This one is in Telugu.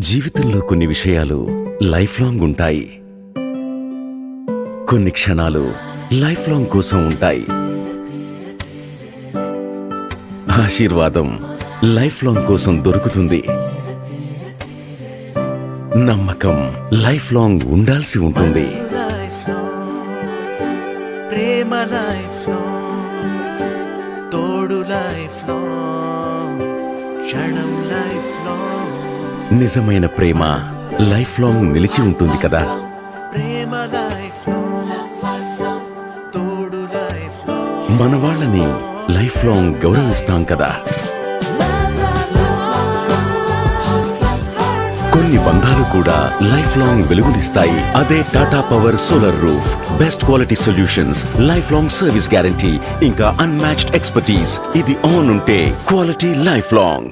జీవితంలో కొన్ని విషయాలు లైఫ్ లాంగ్ ఉంటాయి. కొన్ని క్షణాలు లైఫ్ లాంగ్ కోసం ఉంటాయి. ఆశీర్వాదం లైఫ్ లాంగ్ కోసం దొరుకుతుంది. నమ్మకం లైఫ్ లాంగ్ ఉండాల్సి ఉంటుంది. ప్రేమ లైఫ్ లాంగ్, తోడు లైఫ్ లాంగ్, క్షణం లైఫ్ లాంగ్. నిజమైన ప్రేమ లైఫ్ లాంగ్ నిలిచి ఉంటుంది కదా. ప్రేమ లైఫ్ లాంగ్, తోడు లైఫ్ లాంగ్. మన వాళ్ళని లైఫ్ లాంగ్ గౌరవిస్తాం కదా. కొన్ని బంధాలు కూడా లైఫ్ లాంగ్ వెలుగునిస్తాయి. అదే Tata power solar roof. Best quality solutions, life long service guarantee, ఇంకా అన్మ్యాచ్డ్ ఎక్స్పర్టీస్. ఇది ఆన్ ఉంటే క్వాలిటీ లైఫ్ లాంగ్.